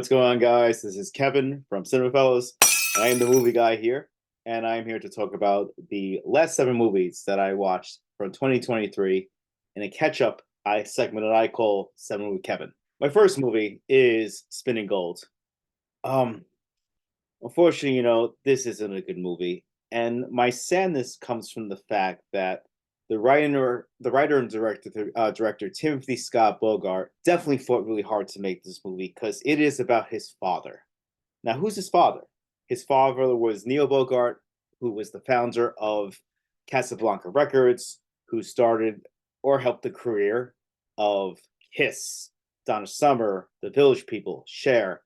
What's going on, guys? This is Kevin from Cinephellas. I am the movie guy here, and I'm here to talk about the last 7 movies that I watched from 2023 in a catch-up segment that I call 7 with Kevin. My first movie is Spinning Gold. Um, Unfortunately, this isn't a good movie, and my sadness comes from the fact that the writer and director Timothy Scott Bogart definitely fought really hard to make this movie because it is about his father. Now, who's his father? His father was Neil Bogart, who was the founder of Casablanca Records, who started or helped the career of Kiss, Donna Summer, The Village People, Cher,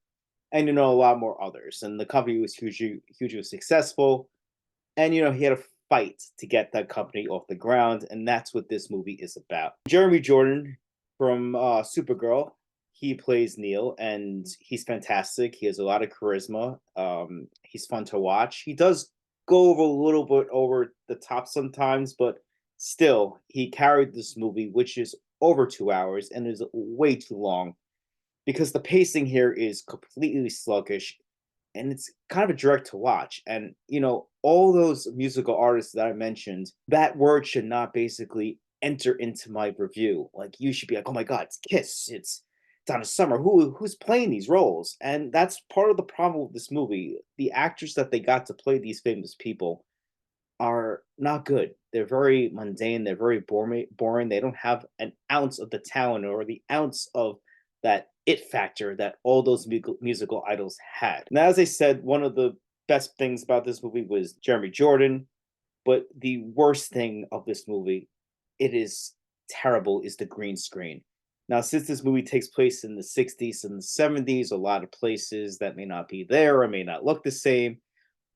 and a lot more others. And the company was hugely successful. And he had a fight to get that company off the ground, and that's what this movie is about. Jeremy Jordan from Supergirl, he plays Neil, and he's fantastic. He has a lot of charisma. He's fun to watch. He does go over a little bit over the top sometimes, but still, he carried this movie, which is over 2 hours and is way too long because the pacing here is completely sluggish and it's kind of a direct to watch. And all those musical artists that I mentioned, that word should not basically enter into my review. Like, you should be like, oh my god, it's Kiss, it's Donna Summer, who's playing these roles. And that's part of the problem with this movie. The actors that they got to play these famous people are not good. They're very mundane, they're very boring. They don't have an ounce of the talent or the ounce of that it factor that all those musical idols had. Now, as I said, one of the best things about this movie was Jeremy Jordan, but the worst thing of this movie, it is terrible, is the green screen. Now, since this movie takes place in the 60s and the 70s, a lot of places that may not be there or may not look the same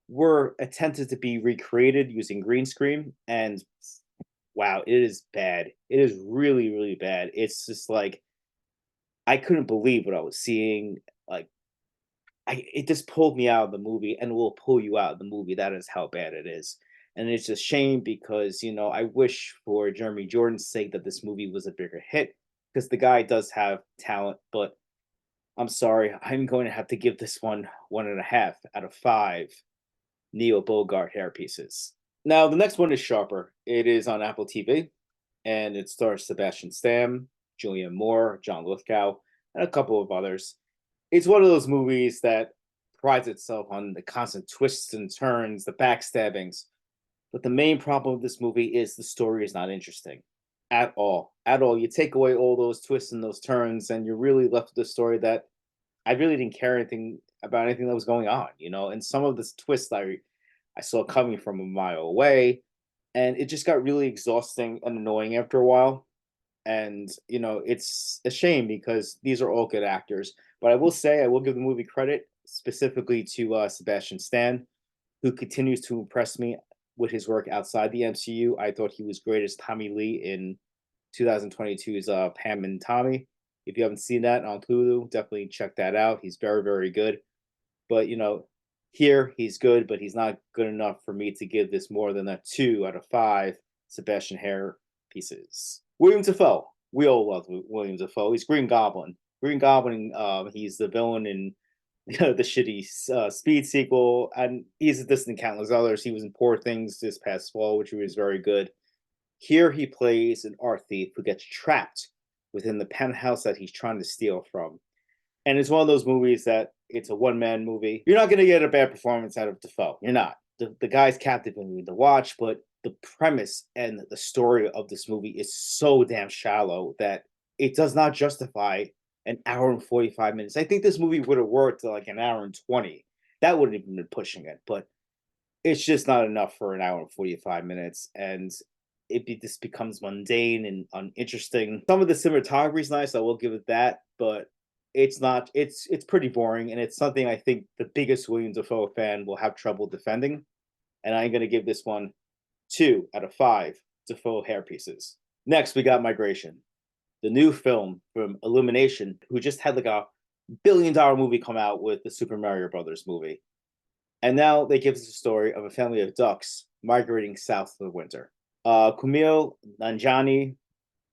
were attempted to be recreated using green screen. And wow, it is bad. It is really, really bad. It's just like, I couldn't believe what I was seeing. Like, it just pulled me out of the movie and will pull you out of the movie. That is how bad it is. And it's a shame because, I wish for Jeremy Jordan's sake that this movie was a bigger hit because the guy does have talent, but I'm sorry. I'm going to have to give this one 1.5 out of 5 Neil Bogart hair pieces. Now, the next one is Sharper. It is on Apple TV and it stars Sebastian Stan, Julianne Moore, John Lithgow, and a couple of others. It's one of those movies that prides itself on the constant twists and turns, the backstabbings. But the main problem with this movie is the story is not interesting at all. At all. You take away all those twists and those turns, and you're really left with a story that I really didn't care anything about anything that was going on, and some of this twist I saw coming from a mile away, and it just got really exhausting and annoying after a while. And it's a shame because these are all good actors. But I will say, I will give the movie credit specifically to Sebastian Stan, who continues to impress me with his work outside the MCU. I thought he was great as Tommy Lee in 2022's Pam and Tommy. If you haven't seen that on Hulu, definitely check that out. He's very, very good. But here he's good, but he's not good enough for me to give this more than a 2 out of 5 Sebastian hair pieces. William Dafoe. We all love William Dafoe. He's Green Goblin. Green Goblin. He's the villain in the shitty Speed sequel, and he's a distant countless others. He was in Poor Things this past fall, which was very good. Here he plays an art thief who gets trapped within the penthouse that he's trying to steal from. And it's one of those movies that it's a one-man movie. You're not going to get a bad performance out of Dafoe. You're not. The guy's captivating to watch, but the premise and the story of this movie is so damn shallow that it does not justify an hour and 45 minutes. I think this movie would have worked like an hour and 20. That wouldn't even been pushing it, but it's just not enough for an hour and 45 minutes. And just becomes mundane and uninteresting. Some of the cinematography is nice. I will give it that, but it's not. It's pretty boring, and it's something I think the biggest William Dafoe fan will have trouble defending. And I'm going to give this one 2 out of 5 Dafoe hair pieces. Next, we got Migration, the new film from Illumination, who just had like a $1 billion movie come out with the Super Mario Brothers movie. And now they give us a story of a family of ducks migrating south for the winter. Kumail Nanjiani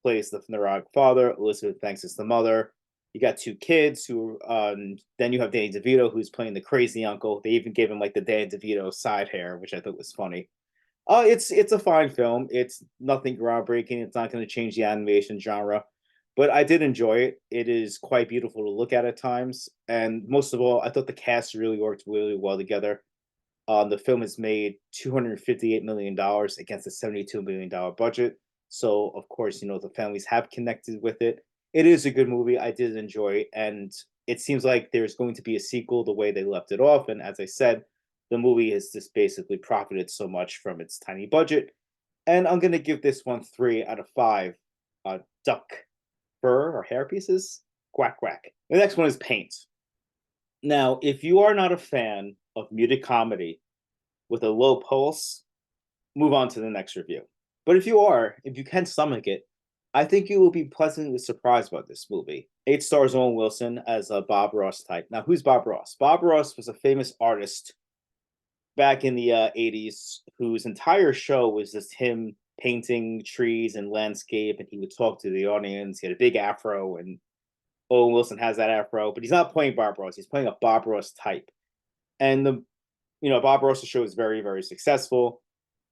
plays the neurotic father. Elizabeth Banks is the mother. You got two kids who, then you have Danny DeVito who's playing the crazy uncle. They even gave him like the Danny DeVito side hair, which I thought was funny. It's a fine film. It's nothing groundbreaking. It's not going to change the animation genre, but I did enjoy it. It is quite beautiful to look at times, and most of all, I thought the cast really worked really well together. The film has made $258 million against a $72 million budget. So, of course, the families have connected with it. It is a good movie. I did enjoy it. And it seems like there's going to be a sequel the way they left it off. And as I said, the movie has just basically profited so much from its tiny budget. And I'm going to give this one 3 out of 5 duck fur or hair pieces. Quack, quack. The next one is Paint. Now, if you are not a fan of muted comedy with a low pulse, move on to the next review. But if you are, if you can stomach it, I think you will be pleasantly surprised about this movie. It stars Owen Wilson as a Bob Ross type. Now, who's Bob Ross? Bob Ross was a famous artist back in the 80s whose entire show was just him painting trees and landscape, and he would talk to the audience. He had a big afro, and Owen Wilson has that afro, but he's not playing Bob Ross. He's playing a Bob Ross type. And Bob Ross' show is very, very successful,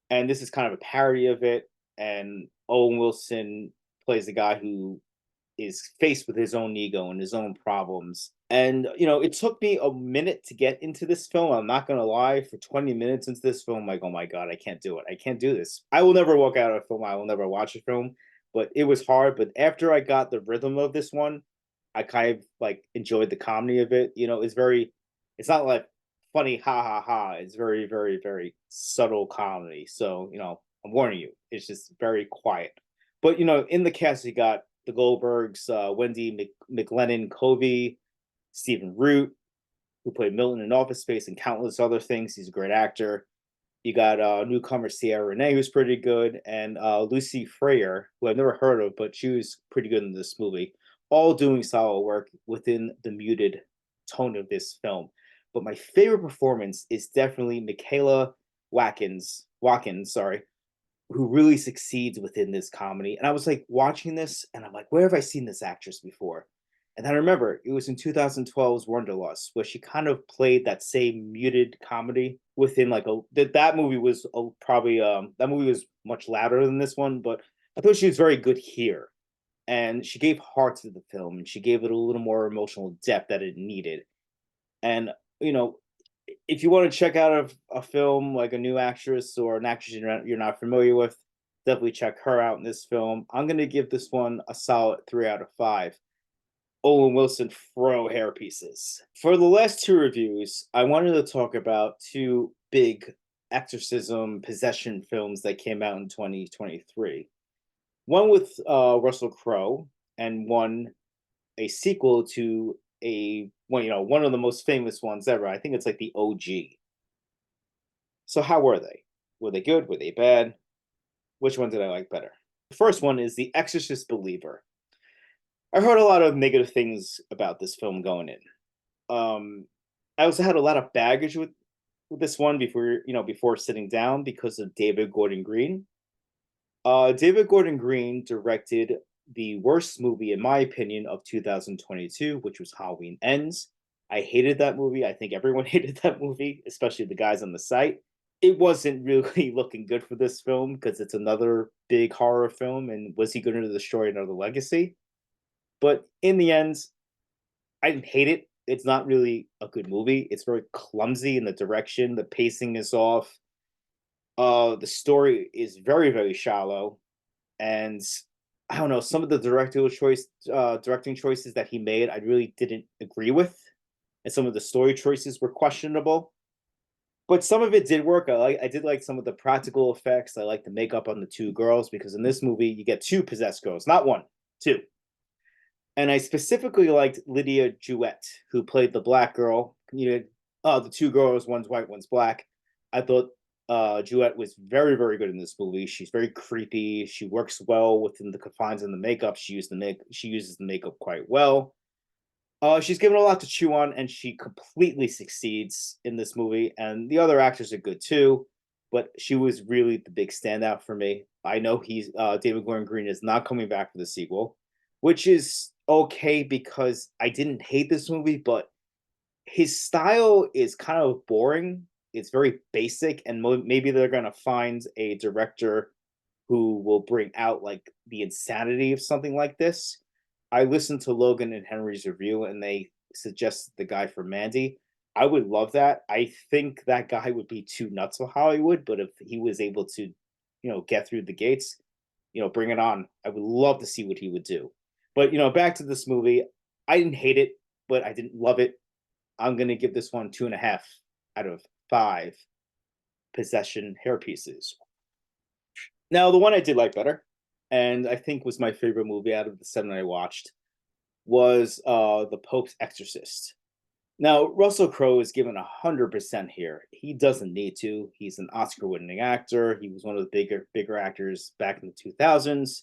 and this is kind of a parody of it. And Owen Wilson plays a guy who is faced with his own ego and his own problems. And it took me a minute to get into this film. I'm not gonna lie. For 20 minutes into this film, I'm like, oh my god, I can't do it. I can't do this. I will never walk out of a film. I will never watch a film. But it was hard. But after I got the rhythm of this one, I kind of like enjoyed the comedy of it. It's not like funny, ha ha ha. It's very, very, very subtle comedy. So, I'm warning you, it's just very quiet. But, in the cast, you got the Goldbergs, Wendy McLennan Covey, Stephen Root, who played Milton in Office Space and countless other things. He's a great actor. You got newcomer Sierra Renee, who's pretty good, and Lucy Freyer, who I've never heard of, but she was pretty good in this movie. All doing solid work within the muted tone of this film. But my favorite performance is definitely Michaela Watkins, sorry, who really succeeds within this comedy. And I was like watching this, and I'm like, where have I seen this actress before? And I remember it was in 2012's Wanderlust, where she kind of played that same muted comedy within like that movie was probably that movie was much louder than this one, but I thought she was very good here, and she gave heart to the film, and she gave it a little more emotional depth that it needed. And you know, if you want to check out a film like a new actress or an actress you're not familiar with, definitely check her out in this film. I'm going to give this one a solid 3 out of 5. Owen Wilson fro hair pieces. For the last two reviews, I wanted to talk about two big exorcism possession films that came out in 2023. One with Russell Crowe, and one a sequel to one of the most famous ones ever. I think it's like the OG. So how were they? Were they good? Were they bad? Which one did I like better? The first one is The Exorcist Believer. I heard a lot of negative things about this film going in. I also had a lot of baggage with this one before sitting down because of David Gordon Green. David Gordon Green directed the worst movie, in my opinion, of 2022, which was Halloween Ends. I hated that movie. I think everyone hated that movie, especially the guys on the site. It wasn't really looking good for this film because it's another big horror film. And was he going to destroy another legacy? But in the end, I didn't hate it. It's not really a good movie. It's very clumsy in the direction. The pacing is off. The story is very, very shallow. And I don't know, some of the directing choices that he made, I really didn't agree with, and some of the story choices were questionable. But some of it did work. I did like some of the practical effects. I like the makeup on the two girls because in this movie you get two possessed girls, not one, two. And I specifically liked Lydia Jewett, who played the black girl. The two girls, one's white, one's black. I thought Jewett was very, very good in this movie. She's very creepy. She works well within the confines of the makeup. She uses the makeup quite well. She's given a lot to chew on, and she completely succeeds in this movie. And the other actors are good too, but she was really the big standout for me. I know David Gordon Green is not coming back for the sequel, which is okay because I didn't hate this movie, but his style is kind of boring. It's very basic, and maybe they're gonna find a director who will bring out like the insanity of something like this. I listened to Logan and Henry's review, and they suggested the guy for Mandy. I would love that. I think that guy would be too nuts for Hollywood, but if he was able to, get through the gates, bring it on. I would love to see what he would do. But back to this movie, I didn't hate it, but I didn't love it. I'm gonna give this one 2.5 out of 5 possession hair pieces. Now, the one I did like better, and I think was my favorite movie out of the 7 I watched, was The Pope's Exorcist. Now, Russell Crowe is given 100% here. He doesn't need to. He's an Oscar-winning actor. He was one of the bigger actors back in the 2000s.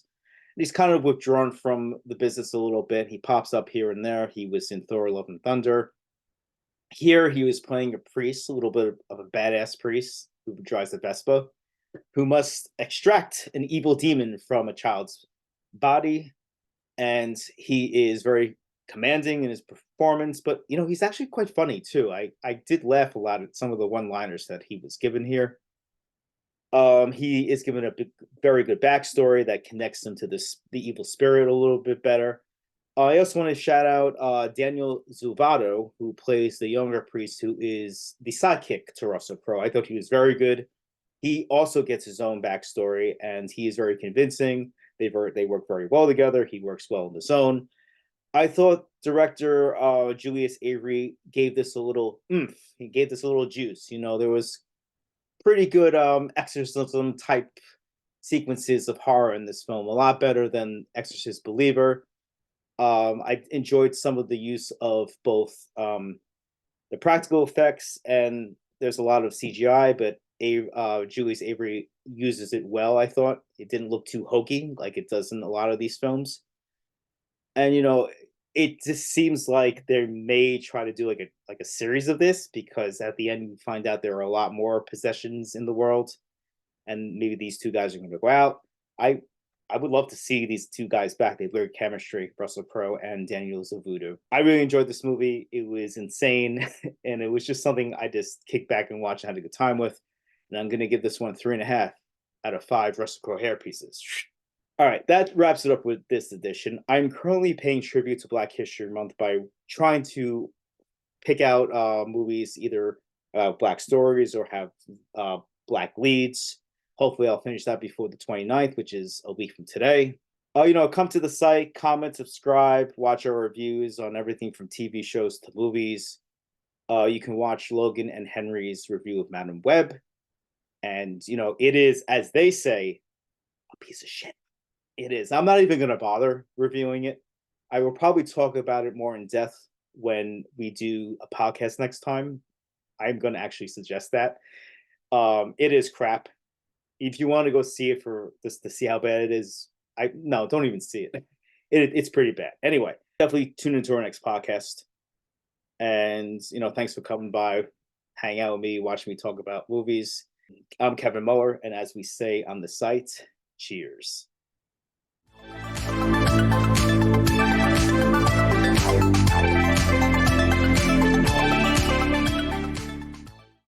He's kind of withdrawn from the business a little bit. He pops up here and there. He was in Thor: Love and Thunder. Here, he was playing a priest, a little bit of a badass priest who drives a Vespa, who must extract an evil demon from a child's body. And he is very commanding in his performance, but he's actually quite funny too. I did laugh a lot at some of the one-liners that he was given here. He is given a very good backstory that connects him to the evil spirit a little bit better. I also want to shout out Daniel Zuvato, who plays the younger priest, who is the sidekick to Russell Crowe. I thought he was very good. He also gets his own backstory, and he is very convincing. They work very well together. He works well on his own. I thought director Julius Avery gave this a little oomph. He gave this a little juice. There was pretty good exorcism type sequences of horror in this film. A lot better than Exorcist Believer. I enjoyed some of the use of both the practical effects, and there's a lot of CGI, but Julius Avery uses it well. I thought it didn't look too hokey like it does in a lot of these films, and it just seems like they may try to do like a series of this, because at the end you find out there are a lot more possessions in the world, and maybe these two guys are going to go out. I would love to see these two guys back. They have great chemistry, Russell Crowe and Daniel Zavudu. I really enjoyed this movie. It was insane, and it was just something I just kicked back and watched and had a good time with. And I'm going to give this one 3.5 out of 5 Russell Crowe hair pieces. All right, that wraps it up with this edition. I'm currently paying tribute to Black History Month by trying to pick out movies, either Black stories or have Black leads. Hopefully, I'll finish that before the 29th, which is a week from today. Come to the site, comment, subscribe, watch our reviews on everything from TV shows to movies. You can watch Logan and Henry's review of Madam Web. And, it is, as they say, a piece of shit. It is. I'm not even going to bother reviewing it. I will probably talk about it more in depth when we do a podcast next time. I'm going to actually suggest that. It is crap. If you want to go see it for this to see how bad it is, don't even see it. It's pretty bad. Anyway, definitely tune into our next podcast. And thanks for coming by, hang out with me, watch me talk about movies. I'm Kevin Muller, and as we say on the site, cheers.